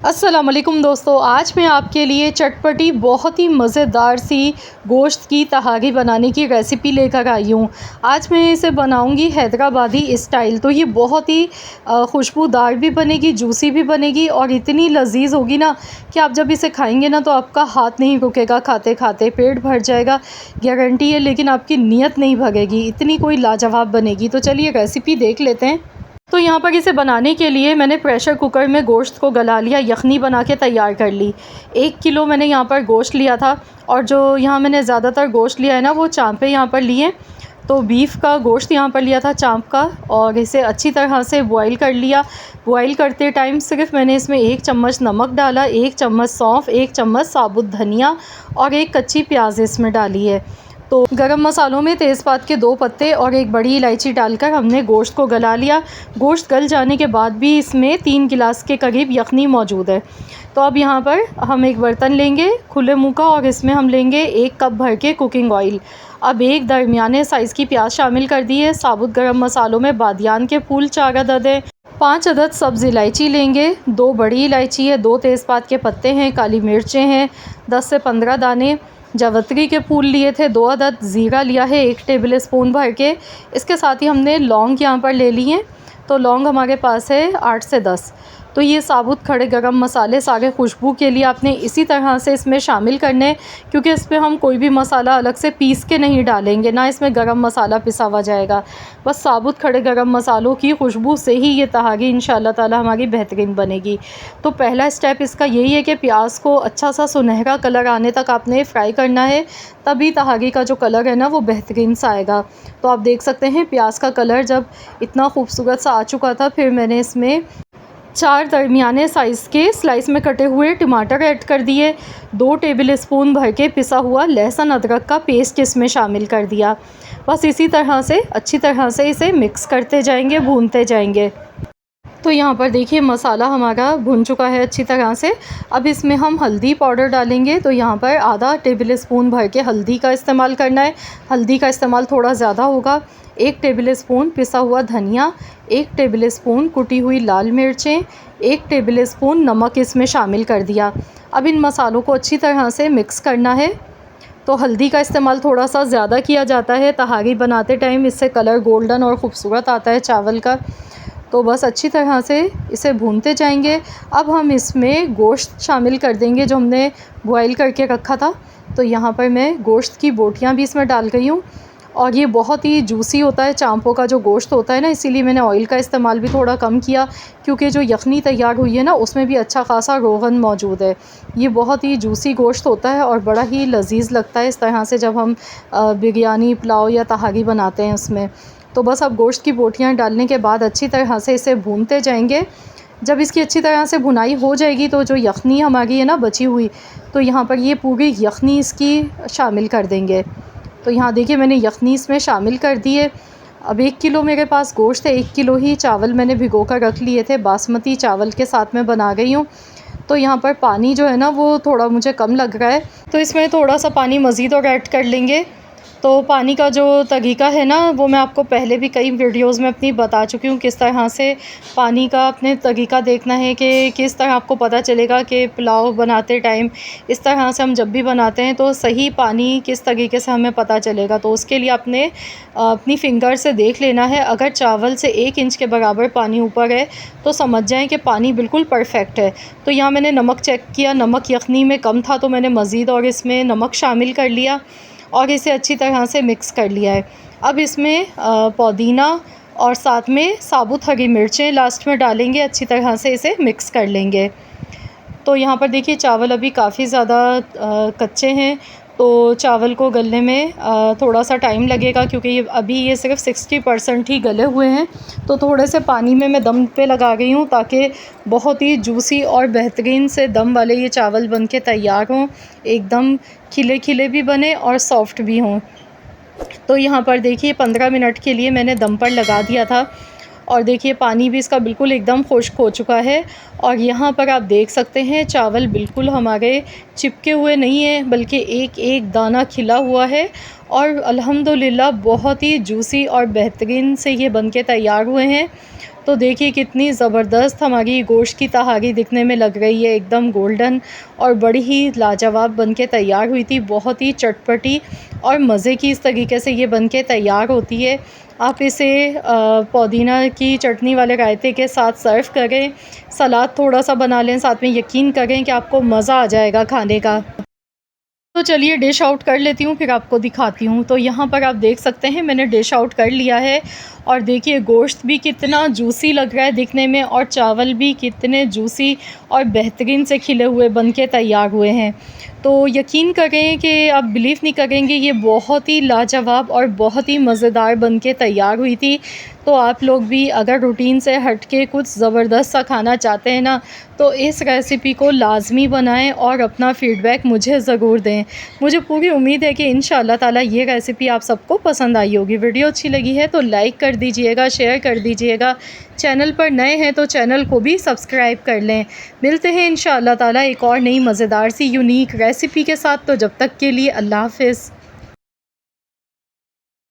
अस्सलामुअलैकुम दोस्तों, आज मैं आपके लिए चटपटी बहुत ही मज़ेदार सी गोश्त की तहारी बनाने की रेसिपी लेकर आई हूँ। आज मैं इसे बनाऊँगी हैदराबादी स्टाइल। तो ये बहुत ही खुशबूदार भी बनेगी, जूसी भी बनेगी और इतनी लज़ीज़ होगी ना कि आप जब इसे खाएंगे ना तो आपका हाथ नहीं रुकेगा खाते खाते, पेट भर जाएगा, गारंटी है। लेकिन आपकी नीयत नहीं भगेगी, इतनी कोई लाजवाब बनेगी। तो चलिए रेसिपी देख लेते हैं। तो यहाँ पर इसे बनाने के लिए मैंने प्रेशर कुकर में गोश्त को गला लिया, यखनी बना के तैयार कर ली। 1 किलो मैंने यहाँ पर गोश्त लिया था और जो यहाँ मैंने ज़्यादातर गोश्त लिया है ना वो चाँपे यहाँ पर लिए। तो बीफ का गोश्त यहाँ पर लिया था चाँप का और इसे अच्छी तरह से बॉईल कर लिया। बॉईल करते टाइम सिर्फ मैंने इसमें 1 चम्मच नमक डाला, 1 चम्मच सौंफ, 1 चम्मच साबुत धनिया और 1 कच्ची प्याज इसमें डाली है। तो गरम मसालों में तेज़पात के 2 पत्ते और 1 बड़ी इलायची डालकर हमने गोश्त को गला लिया। गोश्त गल जाने के बाद भी इसमें 3 गिलास के करीब यखनी मौजूद है। तो अब यहाँ पर हम एक बर्तन लेंगे खुले मुँह का और इसमें हम लेंगे 1 कप भर के कुकिंग ऑयल। अब एक दरमियाने साइज़ की प्याज शामिल कर दी है। साबुत गरम मसालों में बादियान के फूल 4 अदद हैं, 5 अदद सब्ज़ इलायची लेंगे, 2 बड़ी इलायची है, 2 तेज़पात के पत्ते हैं, काली मिर्चें हैं 10 से 15 दाने, जावित्री के फूल लिए थे 2 अदद, ज़ीरा लिया है 1 टेबल स्पून भर के। इसके साथ ही हमने लौंग यहाँ पर ले ली हैं। तो लौंग हमारे पास है 8 से 10। तो ये साबुत खड़े गरम मसाले सारे खुशबू के लिए आपने इसी तरह से इसमें शामिल करने हैं, क्योंकि इसमें हम कोई भी मसाला अलग से पीस के नहीं डालेंगे, ना इसमें गरम मसाला पिसा हुआ जाएगा। बस साबुत खड़े गरम मसालों की खुशबू से ही ये तहारी इंशाअल्लाह ताला हमारी बेहतरीन बनेगी। तो पहला स्टेप इसका यही है कि प्याज को अच्छा सा सुनहरा कलर आने तक आपने फ्राई करना है, तभी तहारी का जो कलर है ना वो बेहतरीन सा आएगा। तो आप देख सकते हैं प्याज का कलर जब इतना खूबसूरत सा आ चुका था, फिर मैंने इसमें 4 दरमियाने साइज़ के स्लाइस में कटे हुए टमाटर ऐड कर दिए, 2 टेबल स्पून भर के पिसा हुआ लहसुन अदरक का पेस्ट इसमें शामिल कर दिया। बस इसी तरह से अच्छी तरह से इसे मिक्स करते जाएंगे, भूनते जाएंगे। तो यहाँ पर देखिए मसाला हमारा भुन चुका है अच्छी तरह से। अब इसमें हम हल्दी पाउडर डालेंगे। तो यहाँ पर आधा टेबल स्पून भर के हल्दी का इस्तेमाल करना है। हल्दी का इस्तेमाल थोड़ा ज़्यादा होगा। 1 टेबल स्पून पिसा हुआ धनिया, 1 टेबल स्पून कुटी हुई लाल मिर्चें, 1 टेबल स्पून नमक इसमें शामिल कर दिया। अब इन मसालों को अच्छी तरह से मिक्स करना है। तो हल्दी का इस्तेमाल थोड़ा सा ज़्यादा किया जाता है तहारी बनाते टाइम, इससे कलर गोल्डन और ख़ूबसूरत आता है चावल का। तो बस अच्छी तरह से इसे भूनते जाएंगे। अब हम इसमें गोश्त शामिल कर देंगे जो हमने बॉईल करके रखा था। तो यहाँ पर मैं गोश्त की बोटियाँ भी इसमें डाल गई हूँ और ये बहुत ही जूसी होता है चांपों का जो गोश्त होता है ना, इसीलिए मैंने ऑयल का इस्तेमाल भी थोड़ा कम किया, क्योंकि जो यखनी तैयार हुई है ना उसमें भी अच्छा खासा रोगन मौजूद है। ये बहुत ही जूसी गोश्त होता है और बड़ा ही लजीज़ लगता है इस तरह से जब हम बिरयानी, पुलाव या तहारी बनाते हैं उसमें। तो बस अब गोश्त की बोटियाँ डालने के बाद अच्छी तरह से इसे भूनते जाएंगे। जब इसकी अच्छी तरह से भुनाई हो जाएगी तो जो यखनी हमारी है ना बची हुई, तो यहाँ पर ये पूरी यखनी इसकी शामिल कर देंगे। तो यहाँ देखिए मैंने यखनी इसमें शामिल कर दी है। अब 1 किलो मेरे पास गोश्त है, 1 किलो ही चावल मैंने भिगो कर रख लिए थे, बासमती चावल के साथ मैं बना गई हूँ। तो यहाँ पर पानी जो है ना वो थोड़ा मुझे कम लग रहा है, तो इसमें थोड़ा सा पानी मज़ीद और ऐड कर लेंगे। तो पानी का जो तरीका है ना वो मैं आपको पहले भी कई वीडियोज़ में अपनी बता चुकी हूँ, किस तरह से पानी का अपने तरीका देखना है कि किस तरह आपको पता चलेगा कि पुलाव बनाते टाइम इस तरह से हम जब भी बनाते हैं तो सही पानी किस तरीके से हमें पता चलेगा। तो उसके लिए आपने अपनी फ़िंगर से देख लेना है। अगर चावल से 1 इंच के बराबर पानी ऊपर है तो समझ जाएँ कि पानी बिल्कुल परफ़ेक्ट है। तो यहाँ मैंने नमक चेक किया, नमक यखनी में कम था तो मैंने मज़ीद और इसमें नमक शामिल कर लिया और इसे अच्छी तरह से मिक्स कर लिया है। अब इसमें पुदीना और साथ में साबुत हरी मिर्चें लास्ट में डालेंगे, अच्छी तरह से इसे मिक्स कर लेंगे। तो यहाँ पर देखिए चावल अभी काफ़ी ज़्यादा कच्चे हैं, तो चावल को गलने में थोड़ा सा टाइम लगेगा, क्योंकि ये सिर्फ 60% ही गले हुए हैं। तो थोड़े से पानी में मैं दम पे लगा गई हूँ ताकि बहुत ही जूसी और बेहतरीन से दम वाले ये चावल बन के तैयार हों, एकदम खिले खिले भी बने और सॉफ़्ट भी हों। तो यहाँ पर देखिए 15 मिनट के लिए मैंने दम पर लगा दिया था और देखिए पानी भी इसका बिल्कुल एकदम खुश्क हो चुका है। और यहाँ पर आप देख सकते हैं चावल बिल्कुल हमारे चिपके हुए नहीं हैं, बल्कि एक एक दाना खिला हुआ है और अल्हम्दुलिल्लाह बहुत ही जूसी और बेहतरीन से ये बन के तैयार हुए हैं। तो देखिए कितनी ज़बरदस्त हमारी गोश्त की तहारी दिखने में लग रही है, एकदम गोल्डन और बड़ी ही लाजवाब बन के तैयार हुई थी। बहुत ही चटपटी और मज़े की इस तरीके से ये बन के तैयार होती है। आप इसे पुदीना की चटनी वाले रायते के साथ सर्व करें, सलाद थोड़ा-सा बना लें साथ में, यकीन करें कि आपको मज़ा आ जाएगा खाने का। तो चलिए डिश आउट कर लेती हूँ, फिर आपको दिखाती हूँ। तो यहाँ पर आप देख सकते हैं मैंने डिश आउट कर लिया है और देखिए गोश्त भी कितना जूसी लग रहा है दिखने में और चावल भी कितने जूसी और बेहतरीन से खिले हुए बन के तैयार हुए हैं। तो यकीन करें कि आप बिलीव नहीं करेंगे, ये बहुत ही लाजवाब और बहुत ही मज़ेदार बन के तैयार हुई थी। तो आप लोग भी अगर रूटीन से हट के कुछ ज़बरदस्त सा खाना चाहते हैं ना, तो इस रेसिपी को लाज़मी बनाएं और अपना फ़ीडबैक मुझे ज़रूर दें। मुझे पूरी उम्मीद है कि इंशाअल्लाह ताला ये रेसिपी आप सबको पसंद आई होगी। वीडियो अच्छी लगी है तो लाइक कर दीजिएगा, शेयर कर दीजिएगा। चैनल पर नए हैं तो चैनल को भी सब्सक्राइब कर लें। मिलते हैं इंशाअल्लाह ताला एक और नई मज़ेदार सी यूनिक रेसिपी के साथ। तो जब तक के लिए अल्लाह हाफ़िज़।